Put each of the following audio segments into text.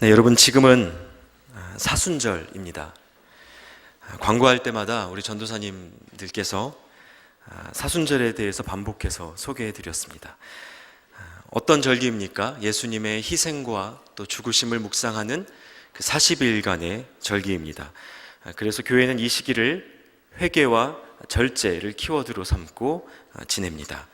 네, 여러분 지금은 사순절입니다. 광고할 때마다 우리 전도사님들께서 사순절에 대해서 반복해서 소개해 드렸습니다. 어떤 절기입니까? 예수님의 희생과 또 죽으심을 묵상하는 그 40일간의 절기입니다. 그래서 교회는 이 시기를 회개와 절제를 키워드로 삼고 지냅니다.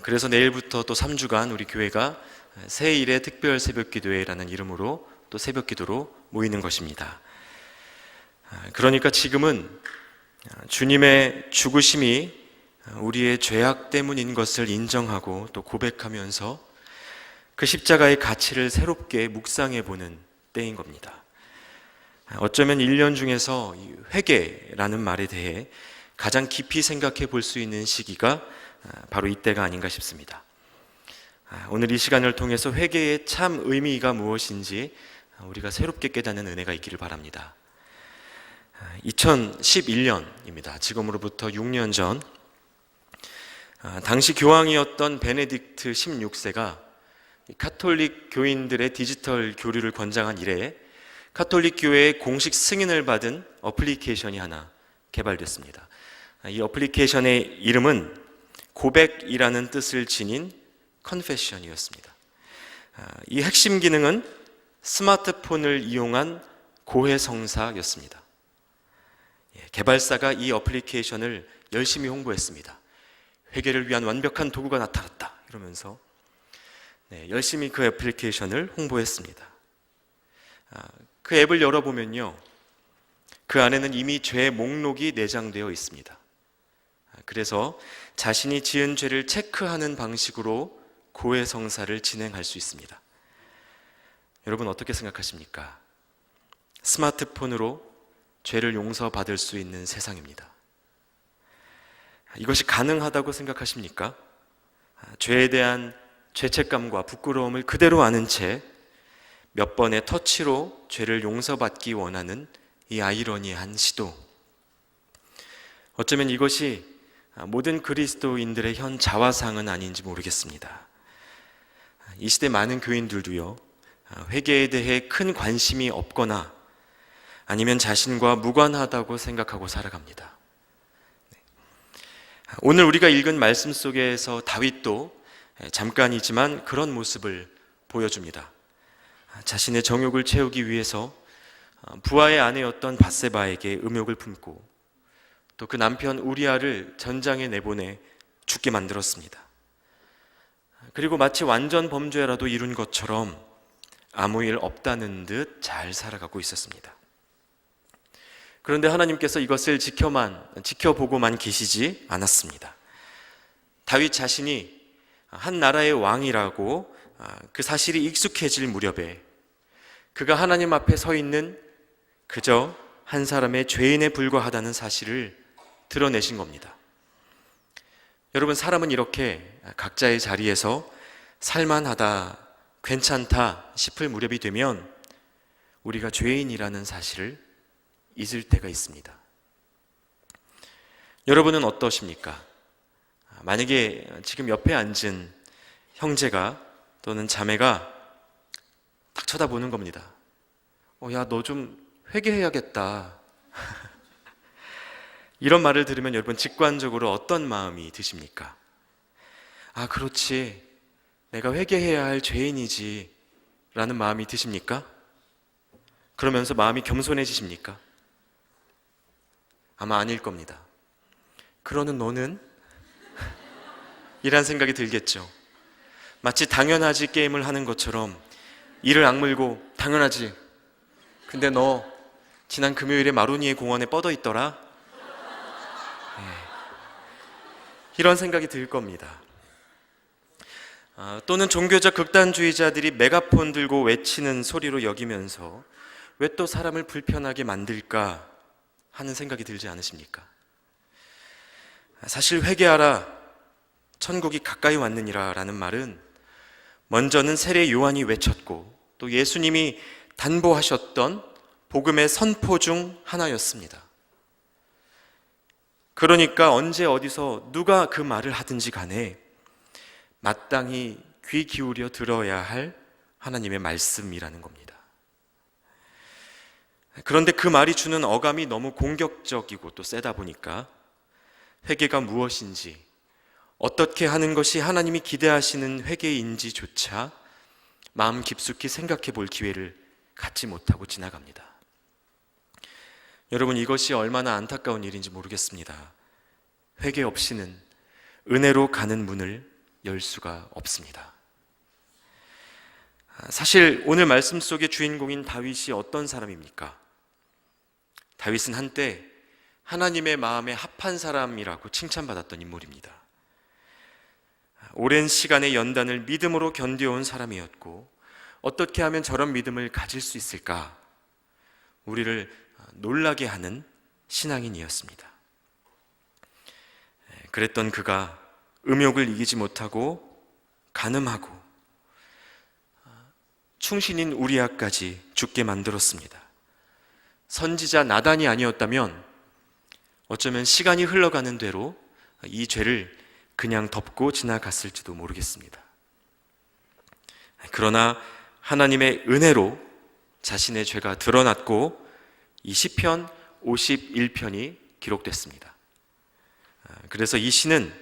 그래서 내일부터 또 3주간 우리 교회가 새일의 특별 새벽기도회라는 이름으로 또 새벽기도로 모이는 것입니다. 그러니까 지금은 주님의 죽으심이 우리의 죄악 때문인 것을 인정하고 또 고백하면서 그 십자가의 가치를 새롭게 묵상해 보는 때인 겁니다. 어쩌면 1년 중에서 회개라는 말에 대해 가장 깊이 생각해 볼 수 있는 시기가 바로 이때가 아닌가 싶습니다. 오늘 이 시간을 통해서 회개의 참 의미가 무엇인지 우리가 새롭게 깨닫는 은혜가 있기를 바랍니다. 2011년입니다. 지금으로부터 6년 전 당시 교황이었던 베네딕트 16세가 카톨릭 교인들의 디지털 교류를 권장한 이래에 카톨릭 교회의 공식 승인을 받은 어플리케이션이 하나 개발됐습니다. 이 어플리케이션의 이름은 고백이라는 뜻을 지닌 컨페션이었습니다. 이 핵심 기능은 스마트폰을 이용한 고해성사였습니다. 개발사가 이 어플리케이션을 열심히 홍보했습니다. 회개를 위한 완벽한 도구가 나타났다 이러면서 열심히 그 애플리케이션을 홍보했습니다. 그 앱을 열어보면요, 그 안에는 이미 죄 목록이 내장되어 있습니다. 그래서 자신이 지은 죄를 체크하는 방식으로 고해성사를 진행할 수 있습니다. 여러분 어떻게 생각하십니까? 스마트폰으로 죄를 용서받을 수 있는 세상입니다. 이것이 가능하다고 생각하십니까? 죄에 대한 죄책감과 부끄러움을 그대로 아는 채 몇 번의 터치로 죄를 용서받기 원하는 이 아이러니한 시도. 어쩌면 이것이 모든 그리스도인들의 현 자화상은 아닌지 모르겠습니다. 이 시대 많은 교인들도요, 회개에 대해 큰 관심이 없거나 아니면 자신과 무관하다고 생각하고 살아갑니다. 오늘 우리가 읽은 말씀 속에서 다윗도 잠깐이지만 그런 모습을 보여줍니다. 자신의 정욕을 채우기 위해서 부하의 아내였던 밧세바에게 음욕을 품고 또 그 남편 우리아를 전장에 내보내 죽게 만들었습니다. 그리고 마치 완전 범죄라도 이룬 것처럼 아무 일 없다는 듯 잘 살아가고 있었습니다. 그런데 하나님께서 이것을 지켜보고만 계시지 않았습니다. 다윗 자신이 한 나라의 왕이라고 그 사실이 익숙해질 무렵에 그가 하나님 앞에 서 있는 그저 한 사람의 죄인에 불과하다는 사실을 드러내신 겁니다. 여러분, 사람은 이렇게 각자의 자리에서 살만하다, 괜찮다 싶을 무렵이 되면 우리가 죄인이라는 사실을 잊을 때가 있습니다. 여러분은 어떠십니까? 만약에 지금 옆에 앉은 형제가 또는 자매가 딱 쳐다보는 겁니다. 야, 너 좀 회개해야겠다. 이런 말을 들으면 여러분 직관적으로 어떤 마음이 드십니까? 그렇지, 내가 회개해야 할 죄인이지 라는 마음이 드십니까? 그러면서 마음이 겸손해지십니까? 아마 아닐 겁니다. 그러는 너는? 이란 생각이 들겠죠. 마치 당연하지 게임을 하는 것처럼 이를 악물고 당연하지, 근데 너 지난 금요일에 마로니에 공원에 뻗어 있더라? 이런 생각이 들 겁니다. 또는 종교적 극단주의자들이 메가폰 들고 외치는 소리로 여기면서 왜 또 사람을 불편하게 만들까 하는 생각이 들지 않으십니까? 사실 회개하라, 천국이 가까이 왔느니라 라는 말은 먼저는 세례 요한이 외쳤고 또 예수님이 단보하셨던 복음의 선포 중 하나였습니다. 그러니까 언제 어디서 누가 그 말을 하든지 간에 마땅히 귀 기울여 들어야 할 하나님의 말씀이라는 겁니다. 그런데 그 말이 주는 어감이 너무 공격적이고 또 세다 보니까 회개가 무엇인지, 어떻게 하는 것이 하나님이 기대하시는 회개인지조차 마음 깊숙이 생각해 볼 기회를 갖지 못하고 지나갑니다. 여러분, 이것이 얼마나 안타까운 일인지 모르겠습니다. 회개 없이는 은혜로 가는 문을 열 수가 없습니다. 사실 오늘 말씀 속의 주인공인 다윗이 어떤 사람입니까? 다윗은 한때 하나님의 마음에 합한 사람이라고 칭찬받았던 인물입니다. 오랜 시간의 연단을 믿음으로 견뎌온 사람이었고, 어떻게 하면 저런 믿음을 가질 수 있을까? 우리를 놀라게 하는 신앙인이었습니다. 그랬던 그가 음욕을 이기지 못하고 간음하고 충신인 우리아까지 죽게 만들었습니다. 선지자 나단이 아니었다면 어쩌면 시간이 흘러가는 대로 이 죄를 그냥 덮고 지나갔을지도 모르겠습니다. 그러나 하나님의 은혜로 자신의 죄가 드러났고 이 시편 51편이 기록됐습니다. 그래서 이 시는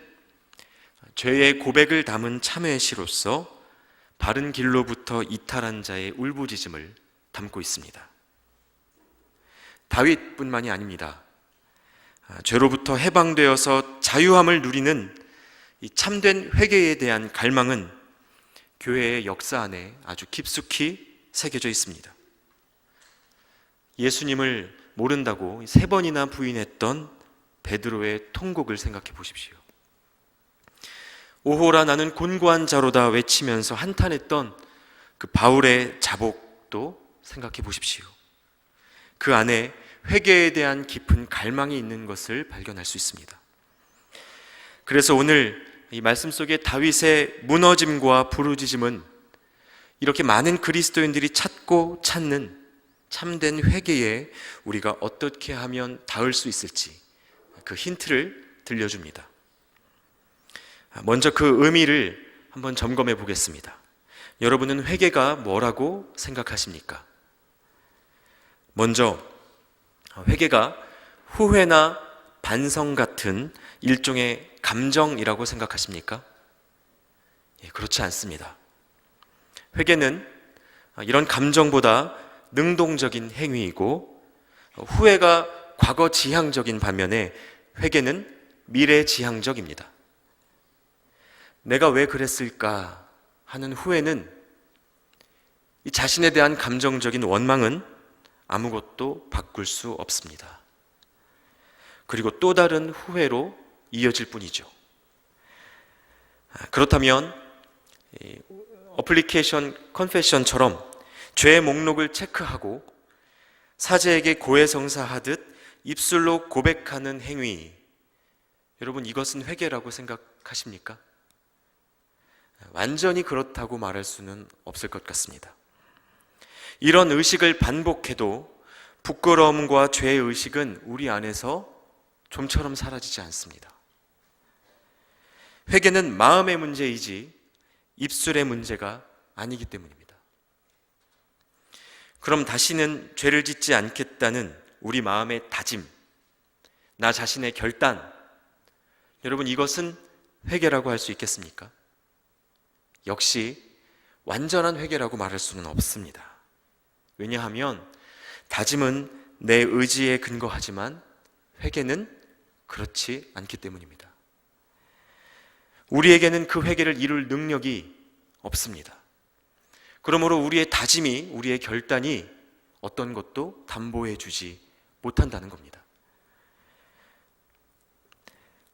죄의 고백을 담은 참회의 시로서 바른 길로부터 이탈한 자의 울부짖음을 담고 있습니다. 다윗뿐만이 아닙니다. 죄로부터 해방되어서 자유함을 누리는 이 참된 회개에 대한 갈망은 교회의 역사 안에 아주 깊숙이 새겨져 있습니다. 예수님을 모른다고 3번이나 부인했던 베드로의 통곡을 생각해 보십시오. 오호라 나는 곤고한 자로다 외치면서 한탄했던 그 바울의 자복도 생각해 보십시오. 그 안에 회개에 대한 깊은 갈망이 있는 것을 발견할 수 있습니다. 그래서 오늘 이 말씀 속에 다윗의 무너짐과 부르짖음은 이렇게 많은 그리스도인들이 찾고 찾는 참된 회개에 우리가 어떻게 하면 닿을 수 있을지 그 힌트를 들려줍니다. 먼저 그 의미를 한번 점검해 보겠습니다. 여러분은 회개가 뭐라고 생각하십니까? 먼저 회개가 후회나 반성 같은 일종의 감정이라고 생각하십니까? 그렇지 않습니다. 회개는 이런 감정보다 능동적인 행위이고, 후회가 과거 지향적인 반면에 회개는 미래 지향적입니다. 내가 왜 그랬을까 하는 후회는 이 자신에 대한 감정적인 원망은 아무것도 바꿀 수 없습니다. 그리고 또 다른 후회로 이어질 뿐이죠. 그렇다면 어플리케이션 컨페션처럼 죄의 목록을 체크하고 사제에게 고해성사하듯 입술로 고백하는 행위, 여러분 이것은 회개라고 생각하십니까? 완전히 그렇다고 말할 수는 없을 것 같습니다. 이런 의식을 반복해도 부끄러움과 죄의 의식은 우리 안에서 좀처럼 사라지지 않습니다. 회개는 마음의 문제이지 입술의 문제가 아니기 때문입니다. 그럼 다시는 죄를 짓지 않겠다는 우리 마음의 다짐, 나 자신의 결단, 여러분 이것은 회개라고 할 수 있겠습니까? 역시 완전한 회개라고 말할 수는 없습니다. 왜냐하면 다짐은 내 의지에 근거하지만 회개는 그렇지 않기 때문입니다. 우리에게는 그 회개를 이룰 능력이 없습니다. 그러므로 우리의 다짐이, 우리의 결단이 어떤 것도 담보해 주지 못한다는 겁니다.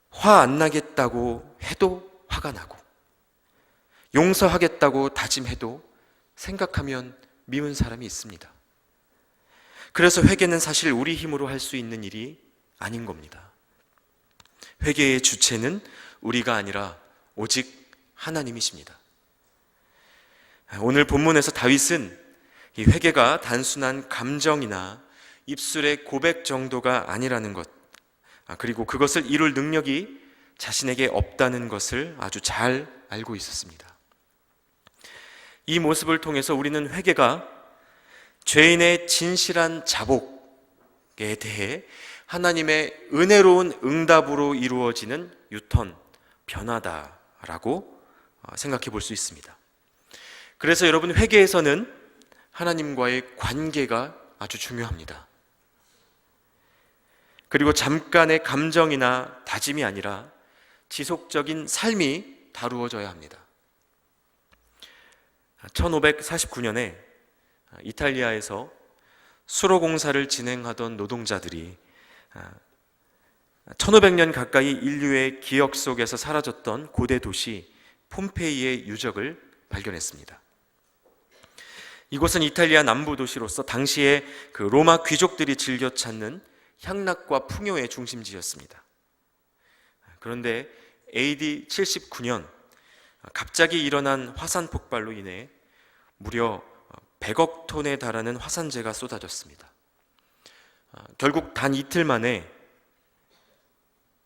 화 안 나겠다고 해도 화가 나고, 용서하겠다고 다짐해도 생각하면 미운 사람이 있습니다. 그래서 회개는 사실 우리 힘으로 할 수 있는 일이 아닌 겁니다. 회개의 주체는 우리가 아니라 오직 하나님이십니다. 오늘 본문에서 다윗은 이 회개가 단순한 감정이나 입술의 고백 정도가 아니라는 것, 그리고 그것을 이룰 능력이 자신에게 없다는 것을 아주 잘 알고 있었습니다. 이 모습을 통해서 우리는 회개가 죄인의 진실한 자복에 대해 하나님의 은혜로운 응답으로 이루어지는 유턴, 변화다라고 생각해 볼 수 있습니다. 그래서 여러분, 회개에서는 하나님과의 관계가 아주 중요합니다. 그리고 잠깐의 감정이나 다짐이 아니라 지속적인 삶이 다루어져야 합니다. 1549년에 이탈리아에서 수로 공사를 진행하던 노동자들이 1500년 가까이 인류의 기억 속에서 사라졌던 고대 도시 폼페이의 유적을 발견했습니다. 이곳은 이탈리아 남부 도시로서 당시에 그 로마 귀족들이 즐겨 찾는 향락과 풍요의 중심지였습니다. 그런데 AD 79년 갑자기 일어난 화산 폭발로 인해 무려 100억 톤에 달하는 화산재가 쏟아졌습니다. 결국 단 이틀 만에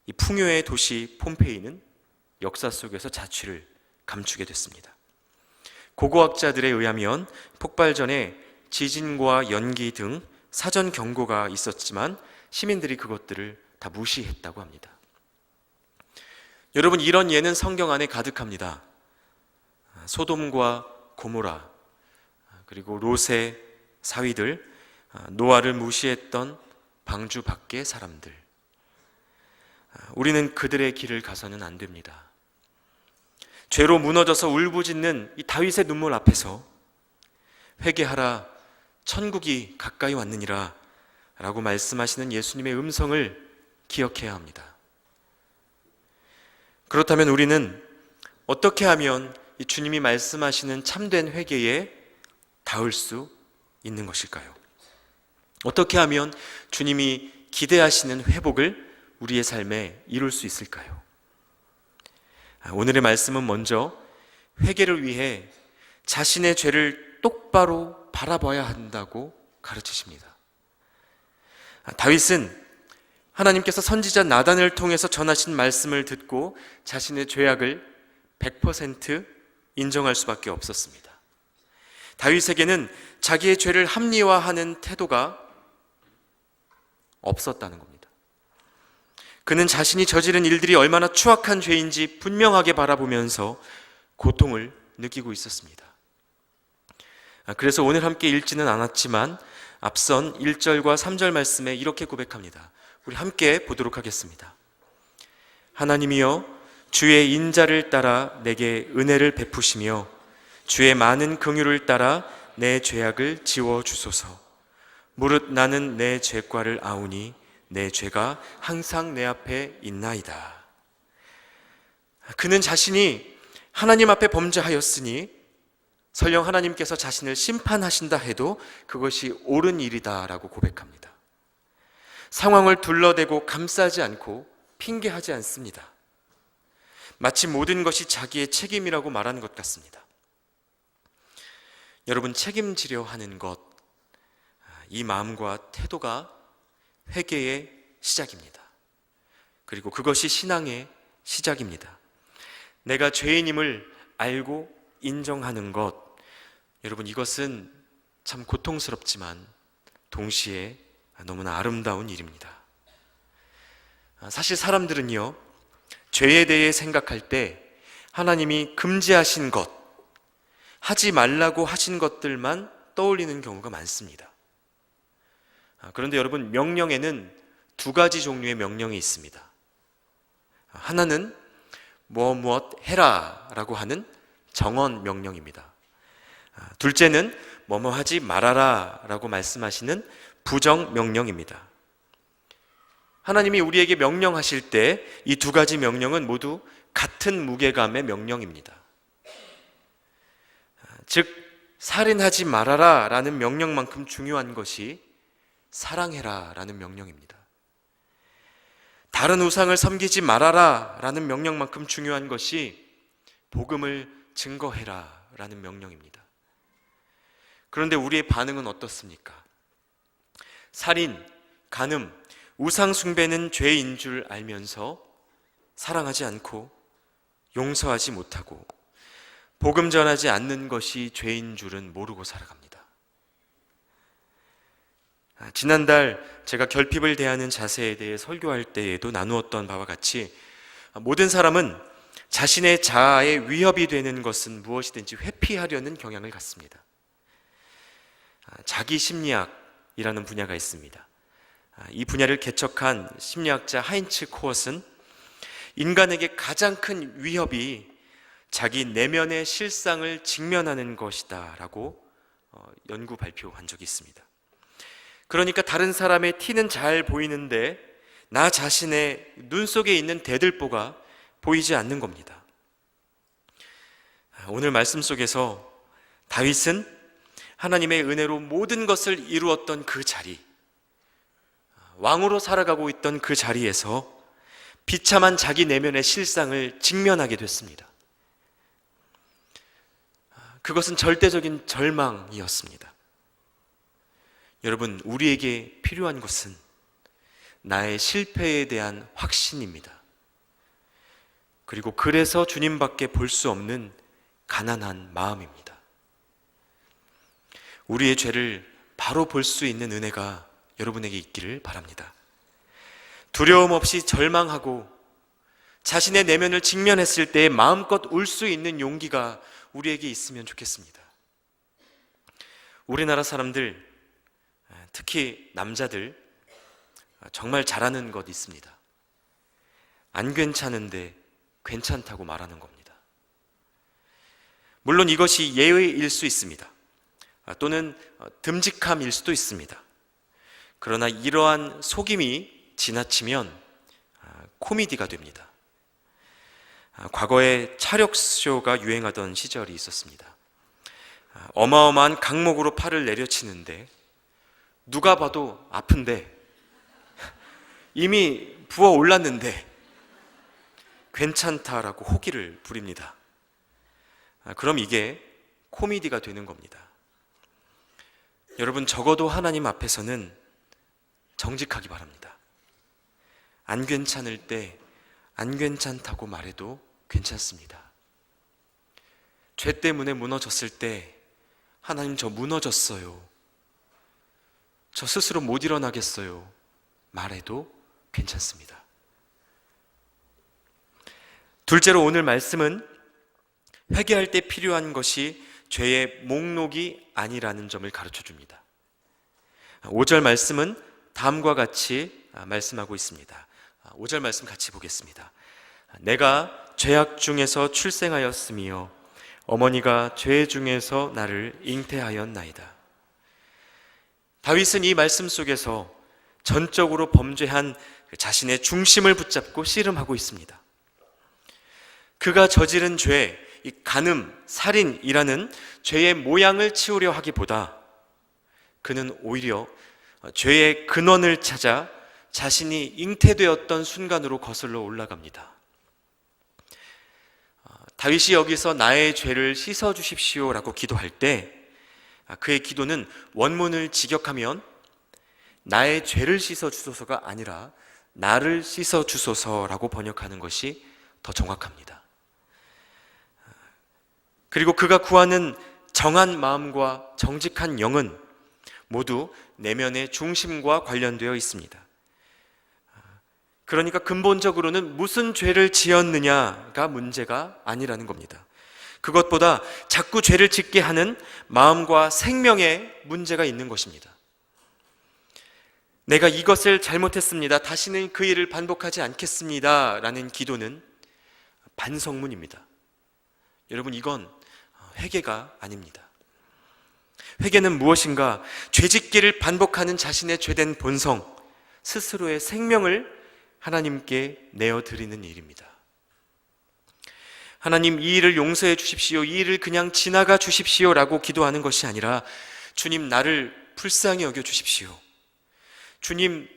이 풍요의 도시 폼페이는 역사 속에서 자취를 감추게 됐습니다. 고고학자들에 의하면 폭발 전에 지진과 연기 등 사전 경고가 있었지만 시민들이 그것들을 다 무시했다고 합니다. 여러분, 이런 예는 성경 안에 가득합니다. 소돔과 고모라, 그리고 롯의 사위들, 노아를 무시했던 방주 밖의 사람들. 우리는 그들의 길을 가서는 안 됩니다. 죄로 무너져서 울부짖는 이 다윗의 눈물 앞에서 회개하라, 천국이 가까이 왔느니라 라고 말씀하시는 예수님의 음성을 기억해야 합니다. 그렇다면 우리는 어떻게 하면 이 주님이 말씀하시는 참된 회개에 닿을 수 있는 것일까요? 어떻게 하면 주님이 기대하시는 회복을 우리의 삶에 이룰 수 있을까요? 오늘의 말씀은 먼저 회개를 위해 자신의 죄를 똑바로 바라봐야 한다고 가르치십니다. 다윗은 하나님께서 선지자 나단을 통해서 전하신 말씀을 듣고 자신의 죄악을 100% 인정할 수밖에 없었습니다. 다윗에게는 자기의 죄를 합리화하는 태도가 없었다는 겁니다. 그는 자신이 저지른 일들이 얼마나 추악한 죄인지 분명하게 바라보면서 고통을 느끼고 있었습니다. 그래서 오늘 함께 읽지는 않았지만 앞선 1절과 3절 말씀에 이렇게 고백합니다. 우리 함께 보도록 하겠습니다. 하나님이여, 주의 인자를 따라 내게 은혜를 베푸시며 주의 많은 긍휼을 따라 내 죄악을 지워 주소서. 무릇 나는 내 죄과를 아우니 내 죄가 항상 내 앞에 있나이다. 그는 자신이 하나님 앞에 범죄하였으니 설령 하나님께서 자신을 심판하신다 해도 그것이 옳은 일이다라고 고백합니다. 상황을 둘러대고 감싸지 않고 핑계하지 않습니다. 마치 모든 것이 자기의 책임이라고 말하는 것 같습니다. 여러분, 책임지려 하는 것, 이 마음과 태도가 회개의 시작입니다. 그리고 그것이 신앙의 시작입니다. 내가 죄인임을 알고 인정하는 것, 여러분, 이것은 참 고통스럽지만 동시에 너무나 아름다운 일입니다. 사실 사람들은요, 죄에 대해 생각할 때 하나님이 금지하신 것, 하지 말라고 하신 것들만 떠올리는 경우가 많습니다. 그런데 여러분, 명령에는 두 가지 종류의 명령이 있습니다. 하나는 무엇 해라 라고 하는 정언 명령입니다. 둘째는 뭐뭐 하지 말아라 라고 말씀하시는 부정 명령입니다. 하나님이 우리에게 명령하실 때 이 두 가지 명령은 모두 같은 무게감의 명령입니다. 즉, 살인하지 말아라 라는 명령만큼 중요한 것이 사랑해라 라는 명령입니다. 다른 우상을 섬기지 말아라 라는 명령만큼 중요한 것이 복음을 증거해라 라는 명령입니다. 그런데 우리의 반응은 어떻습니까? 살인, 간음, 우상 숭배는 죄인 줄 알면서 사랑하지 않고 용서하지 못하고 복음 전하지 않는 것이 죄인 줄은 모르고 살아갑니다. 지난달 제가 결핍을 대하는 자세에 대해 설교할 때에도 나누었던 바와 같이 모든 사람은 자신의 자아에 위협이 되는 것은 무엇이든지 회피하려는 경향을 갖습니다. 자기 심리학이라는 분야가 있습니다. 이 분야를 개척한 심리학자 하인츠 코엇은 인간에게 가장 큰 위협이 자기 내면의 실상을 직면하는 것이다 라고 연구 발표한 적이 있습니다. 그러니까 다른 사람의 티는 잘 보이는데 나 자신의 눈 속에 있는 대들보가 보이지 않는 겁니다. 오늘 말씀 속에서 다윗은 하나님의 은혜로 모든 것을 이루었던 그 자리, 왕으로 살아가고 있던 그 자리에서 비참한 자기 내면의 실상을 직면하게 됐습니다. 그것은 절대적인 절망이었습니다. 여러분, 우리에게 필요한 것은 나의 실패에 대한 확신입니다. 그리고 그래서 주님밖에 볼 수 없는 가난한 마음입니다. 우리의 죄를 바로 볼 수 있는 은혜가 여러분에게 있기를 바랍니다. 두려움 없이 절망하고 자신의 내면을 직면했을 때 마음껏 울 수 있는 용기가 우리에게 있으면 좋겠습니다. 우리나라 사람들, 특히 남자들 정말 잘하는 것 있습니다. 안 괜찮은데 괜찮다고 말하는 겁니다. 물론 이것이 예의일 수 있습니다. 또는 듬직함일 수도 있습니다. 그러나 이러한 속임이 지나치면 코미디가 됩니다. 과거에 차력쇼가 유행하던 시절이 있었습니다. 어마어마한 강목으로 팔을 내려치는데 누가 봐도 아픈데 이미 부어 올랐는데 괜찮다라고 호기를 부립니다. 그럼 이게 코미디가 되는 겁니다. 여러분, 적어도 하나님 앞에서는 정직하기 바랍니다. 안 괜찮을 때 안 괜찮다고 말해도 괜찮습니다. 죄 때문에 무너졌을 때 하나님, 저 무너졌어요, 저 스스로 못 일어나겠어요 말해도 괜찮습니다. 둘째로, 오늘 말씀은 회개할 때 필요한 것이 죄의 목록이 아니라는 점을 가르쳐 줍니다. 5절 말씀은 다음과 같이 말씀하고 있습니다. 5절 말씀 같이 보겠습니다. 내가 죄악 중에서 출생하였으며 어머니가 죄 중에서 나를 잉태하였나이다. 다윗은 이 말씀 속에서 전적으로 범죄한 자신의 중심을 붙잡고 씨름하고 있습니다. 그가 저지른 죄, 이 간음, 살인이라는 죄의 모양을 치우려 하기보다 그는 오히려 죄의 근원을 찾아 자신이 잉태되었던 순간으로 거슬러 올라갑니다. 다윗이 여기서 나의 죄를 씻어 주십시오라고 기도할 때 그의 기도는 원문을 직역하면 나의 죄를 씻어 주소서가 아니라 나를 씻어 주소서라고 번역하는 것이 더 정확합니다. 그리고 그가 구하는 정한 마음과 정직한 영은 모두 내면의 중심과 관련되어 있습니다. 그러니까 근본적으로는 무슨 죄를 지었느냐가 문제가 아니라는 겁니다. 그것보다 자꾸 죄를 짓게 하는 마음과 생명에 문제가 있는 것입니다. 내가 이것을 잘못했습니다, 다시는 그 일을 반복하지 않겠습니다 라는 기도는 반성문입니다. 여러분, 이건 회개가 아닙니다. 회개는 무엇인가? 죄짓기를 반복하는 자신의 죄된 본성, 스스로의 생명을 하나님께 내어드리는 일입니다. 하나님, 이 일을 용서해 주십시오, 이 일을 그냥 지나가 주십시오 라고 기도하는 것이 아니라 주님, 나를 불쌍히 여겨 주십시오. 주님,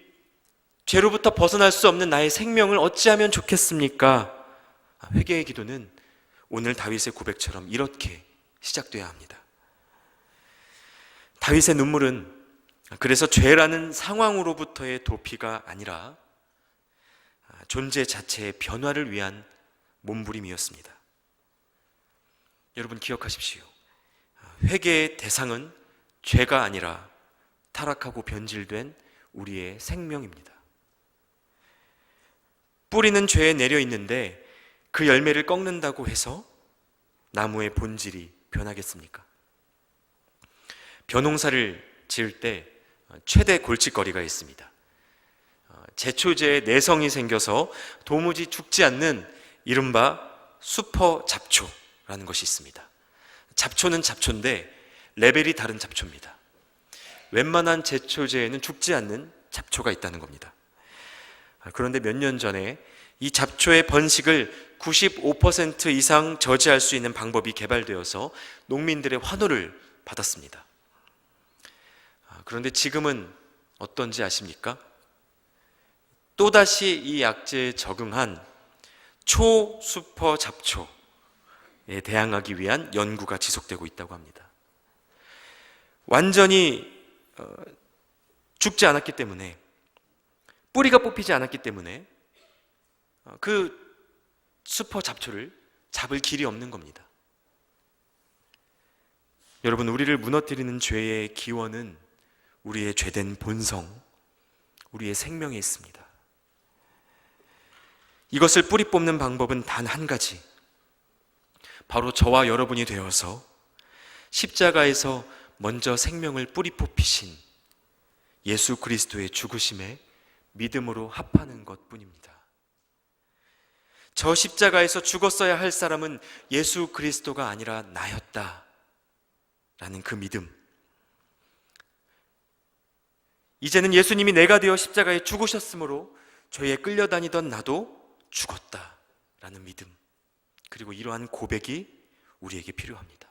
죄로부터 벗어날 수 없는 나의 생명을 어찌하면 좋겠습니까? 회개의 기도는 오늘 다윗의 고백처럼 이렇게 시작돼야 합니다. 다윗의 눈물은 그래서 죄라는 상황으로부터의 도피가 아니라 존재 자체의 변화를 위한 몸부림이었습니다. 여러분 기억하십시오. 회개의 대상은 죄가 아니라 타락하고 변질된 우리의 생명입니다. 뿌리는 죄에 내려 있는데 그 열매를 꺾는다고 해서 나무의 본질이 변하겠습니까? 벼농사를 지을 때 최대 골칫거리가 있습니다. 제초제에 내성이 생겨서 도무지 죽지 않는 이른바 슈퍼 잡초라는 것이 있습니다. 잡초는 잡초인데 레벨이 다른 잡초입니다. 웬만한 제초제에는 죽지 않는 잡초가 있다는 겁니다. 그런데 몇 년 전에 이 잡초의 번식을 95% 이상 저지할 수 있는 방법이 개발되어서 농민들의 환호를 받았습니다. 그런데 지금은 어떤지 아십니까? 또다시 이 약제에 적응한 초수퍼 잡초에 대항하기 위한 연구가 지속되고 있다고 합니다. 완전히 죽지 않았기 때문에, 뿌리가 뽑히지 않았기 때문에 그 슈퍼 잡초를 잡을 길이 없는 겁니다. 여러분, 우리를 무너뜨리는 죄의 기원은 우리의 죄된 본성, 우리의 생명에 있습니다. 이것을 뿌리 뽑는 방법은 단 한 가지, 바로 저와 여러분이 되어서 십자가에서 먼저 생명을 뿌리 뽑히신 예수 그리스도의 죽으심에 믿음으로 합하는 것뿐입니다. 저 십자가에서 죽었어야 할 사람은 예수 그리스도가 아니라 나였다 라는 그 믿음, 이제는 예수님이 내가 되어 십자가에 죽으셨으므로 죄에 끌려다니던 나도 죽었다 라는 믿음, 그리고 이러한 고백이 우리에게 필요합니다.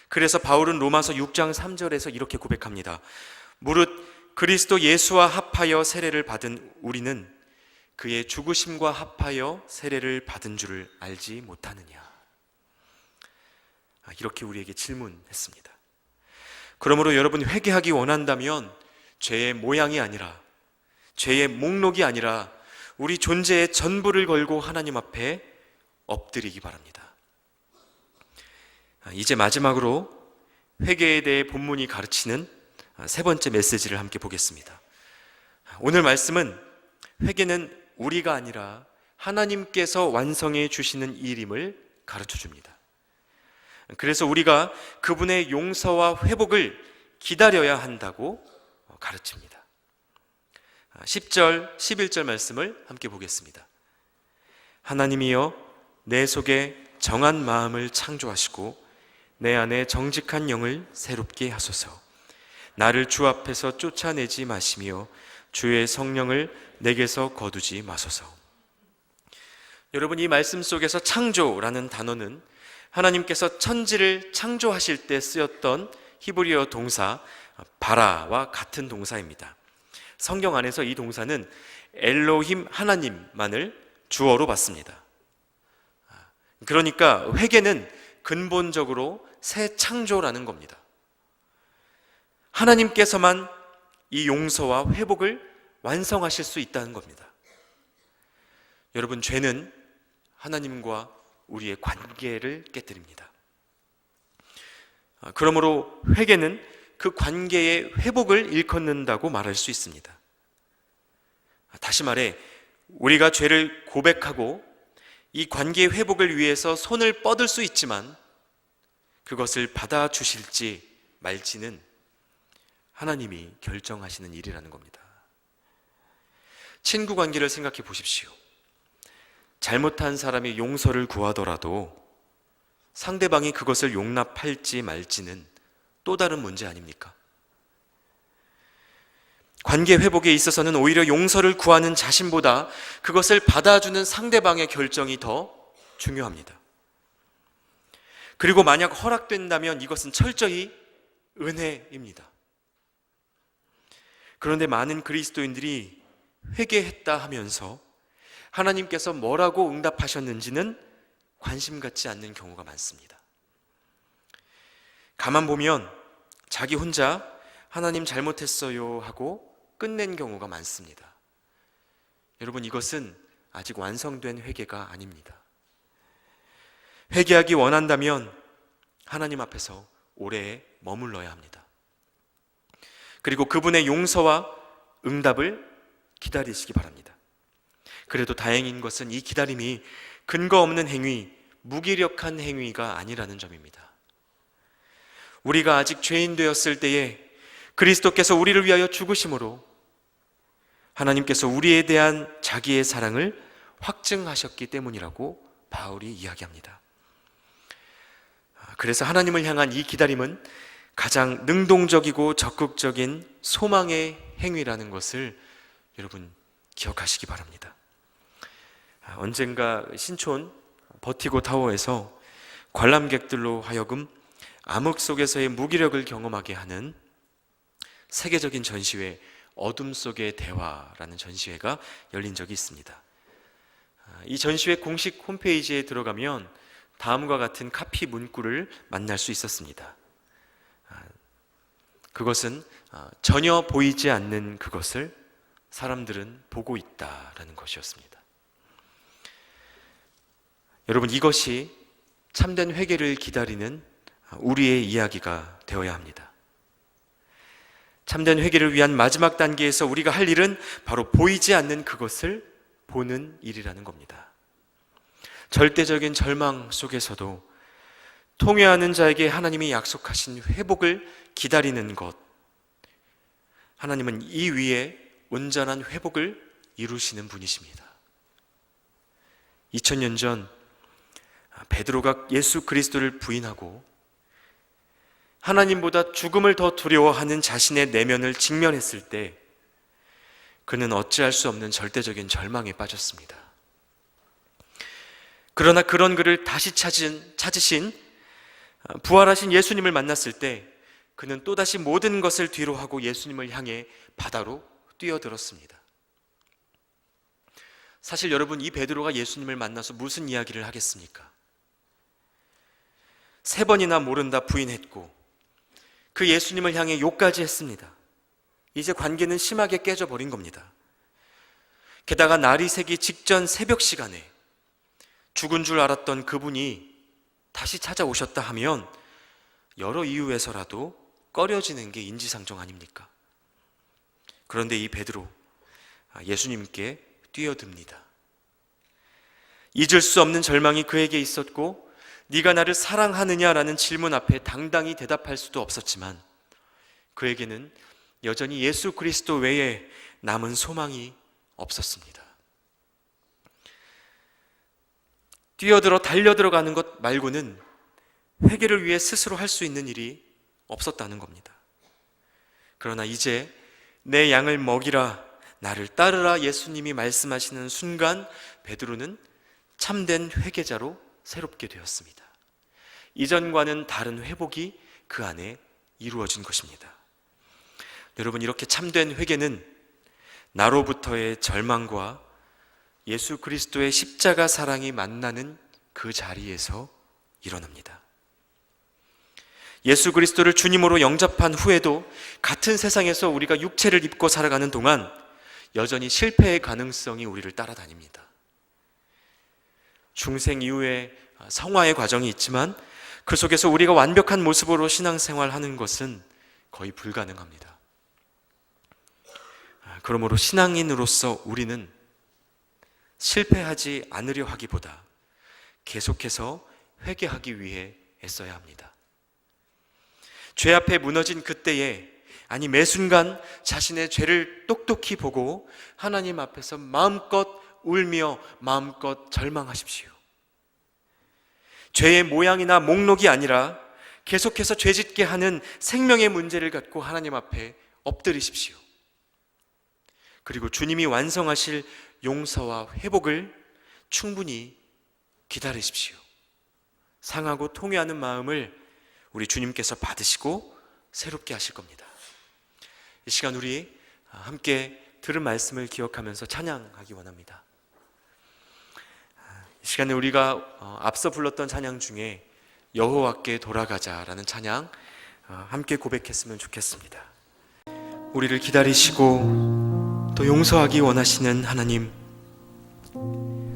그래서 바울은 로마서 6장 3절에서 이렇게 고백합니다. 무릇 그리스도 예수와 합하여 세례를 받은 우리는 그의 죽으심과 합하여 세례를 받은 줄을 알지 못하느냐. 이렇게 우리에게 질문했습니다. 그러므로 여러분, 회개하기 원한다면 죄의 모양이 아니라, 죄의 목록이 아니라 우리 존재의 전부를 걸고 하나님 앞에 엎드리기 바랍니다. 이제 마지막으로 회개에 대해 본문이 가르치는 세 번째 메시지를 함께 보겠습니다. 오늘 말씀은 회개는 우리가 아니라 하나님께서 완성해 주시는 일임을 가르쳐 줍니다. 그래서 우리가 그분의 용서와 회복을 기다려야 한다고 가르칩니다. 10절, 11절 말씀을 함께 보겠습니다. 하나님이여, 내 속에 정한 마음을 창조하시고 내 안에 정직한 영을 새롭게 하소서. 나를 주 앞에서 쫓아내지 마시며 주의 성령을 내게서 거두지 마소서. 여러분, 이 말씀 속에서 창조라는 단어는 하나님께서 천지를 창조하실 때 쓰였던 히브리어 동사 바라와 같은 동사입니다. 성경 안에서 이 동사는 엘로힘 하나님만을 주어로 받습니다. 그러니까 회개는 근본적으로 새 창조라는 겁니다. 하나님께서만 이 용서와 회복을 완성하실 수 있다는 겁니다. 여러분, 죄는 하나님과 우리의 관계를 깨뜨립니다. 그러므로 회개는 그 관계의 회복을 일컫는다고 말할 수 있습니다. 다시 말해, 우리가 죄를 고백하고 이 관계의 회복을 위해서 손을 뻗을 수 있지만 그것을 받아주실지 말지는 하나님이 결정하시는 일이라는 겁니다. 친구 관계를 생각해 보십시오. 잘못한 사람이 용서를 구하더라도 상대방이 그것을 용납할지 말지는 또 다른 문제 아닙니까? 관계 회복에 있어서는 오히려 용서를 구하는 자신보다 그것을 받아주는 상대방의 결정이 더 중요합니다. 그리고 만약 허락된다면 이것은 철저히 은혜입니다. 그런데 많은 그리스도인들이 회개했다 하면서 하나님께서 뭐라고 응답하셨는지는 관심 갖지 않는 경우가 많습니다. 가만 보면 자기 혼자 하나님 잘못했어요 하고 끝낸 경우가 많습니다. 여러분, 이것은 아직 완성된 회개가 아닙니다. 회개하기 원한다면 하나님 앞에서 오래 머물러야 합니다. 그리고 그분의 용서와 응답을 기다리시기 바랍니다. 그래도 다행인 것은 이 기다림이 근거 없는 행위, 무기력한 행위가 아니라는 점입니다. 우리가 아직 죄인 되었을 때에 그리스도께서 우리를 위하여 죽으심으로 하나님께서 우리에 대한 자기의 사랑을 확증하셨기 때문이라고 바울이 이야기합니다. 그래서 하나님을 향한 이 기다림은 가장 능동적이고 적극적인 소망의 행위라는 것을 여러분 기억하시기 바랍니다. 언젠가 신촌 버티고 타워에서 관람객들로 하여금 암흑 속에서의 무기력을 경험하게 하는 세계적인 전시회, 어둠 속의 대화라는 전시회가 열린 적이 있습니다. 이 전시회 공식 홈페이지에 들어가면 다음과 같은 카피 문구를 만날 수 있었습니다. 그것은 전혀 보이지 않는 그것을 사람들은 보고 있다라는 것이었습니다. 여러분, 이것이 참된 회개를 기다리는 우리의 이야기가 되어야 합니다. 참된 회개를 위한 마지막 단계에서 우리가 할 일은 바로 보이지 않는 그것을 보는 일이라는 겁니다. 절대적인 절망 속에서도 통회하는 자에게 하나님이 약속하신 회복을 기다리는 것, 하나님은 이 위에 온전한 회복을 이루시는 분이십니다. 2000년 전 베드로가 예수 그리스도를 부인하고 하나님보다 죽음을 더 두려워하는 자신의 내면을 직면했을 때 그는 어찌할 수 없는 절대적인 절망에 빠졌습니다. 그러나 그런 그를 다시 찾으신 부활하신 예수님을 만났을 때 그는 또다시 모든 것을 뒤로 하고 예수님을 향해 바다로 뛰어들었습니다. 사실 여러분, 이 베드로가 예수님을 만나서 무슨 이야기를 하겠습니까? 3번이나 모른다 부인했고 그 예수님을 향해 욕까지 했습니다. 이제 관계는 심하게 깨져버린 겁니다. 게다가 날이 새기 직전 새벽 시간에 죽은 줄 알았던 그분이 다시 찾아오셨다 하면 여러 이유에서라도 꺼려지는 게 인지상정 아닙니까? 그런데 이 베드로 예수님께 뛰어듭니다. 잊을 수 없는 절망이 그에게 있었고 네가 나를 사랑하느냐라는 질문 앞에 당당히 대답할 수도 없었지만 그에게는 여전히 예수 그리스도 외에 남은 소망이 없었습니다. 뛰어들어 달려들어가는 것 말고는 회개를 위해 스스로 할 수 있는 일이 없었다는 겁니다. 그러나 이제 내 양을 먹이라, 나를 따르라 예수님이 말씀하시는 순간 베드로는 참된 회개자로 새롭게 되었습니다. 이전과는 다른 회복이 그 안에 이루어진 것입니다. 여러분, 이렇게 참된 회개는 나로부터의 절망과 예수 그리스도의 십자가 사랑이 만나는 그 자리에서 일어납니다. 예수 그리스도를 주님으로 영접한 후에도 같은 세상에서 우리가 육체를 입고 살아가는 동안 여전히 실패의 가능성이 우리를 따라다닙니다. 중생 이후에 성화의 과정이 있지만 그 속에서 우리가 완벽한 모습으로 신앙생활하는 것은 거의 불가능합니다. 그러므로 신앙인으로서 우리는 실패하지 않으려 하기보다 계속해서 회개하기 위해 애써야 합니다. 죄 앞에 무너진 그때에, 아니 매 순간 자신의 죄를 똑똑히 보고 하나님 앞에서 마음껏 울며 마음껏 절망하십시오. 죄의 모양이나 목록이 아니라 계속해서 죄짓게 하는 생명의 문제를 갖고 하나님 앞에 엎드리십시오. 그리고 주님이 완성하실 용서와 회복을 충분히 기다리십시오. 상하고 통회하는 마음을 우리 주님께서 받으시고 새롭게 하실 겁니다. 이 시간 우리 함께 들은 말씀을 기억하면서 찬양하기 원합니다. 이 시간에 우리가 앞서 불렀던 찬양 중에 여호와께 돌아가자라는 찬양 함께 고백했으면 좋겠습니다. 우리를 기다리시고 또 용서하기 원하시는 하나님,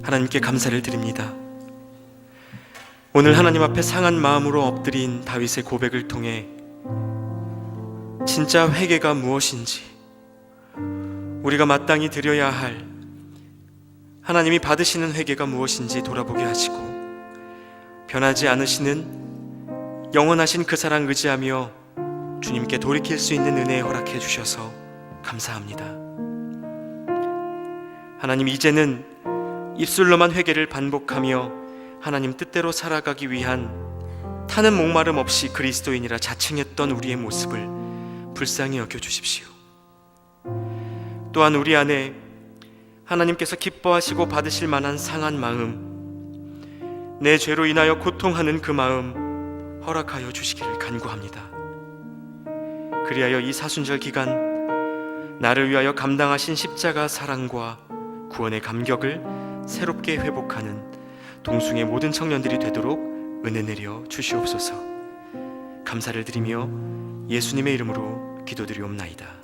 하나님께 감사를 드립니다. 오늘 하나님 앞에 상한 마음으로 엎드린 다윗의 고백을 통해 진짜 회개가 무엇인지, 우리가 마땅히 드려야 할 하나님이 받으시는 회개가 무엇인지 돌아보게 하시고, 변하지 않으시는 영원하신 그 사랑 의지하며 주님께 돌이킬 수 있는 은혜 허락해 주셔서 감사합니다. 하나님, 이제는 입술로만 회개를 반복하며 하나님 뜻대로 살아가기 위한 타는 목마름 없이 그리스도인이라 자칭했던 우리의 모습을 불쌍히 여겨주십시오. 또한 우리 안에 하나님께서 기뻐하시고 받으실 만한 상한 마음, 내 죄로 인하여 고통하는 그 마음 허락하여 주시기를 간구합니다. 그리하여 이 사순절 기간 나를 위하여 감당하신 십자가 사랑과 구원의 감격을 새롭게 회복하는 동숭의 모든 청년들이 되도록 은혜 내려 주시옵소서. 감사를 드리며 예수님의 이름으로 기도드리옵나이다.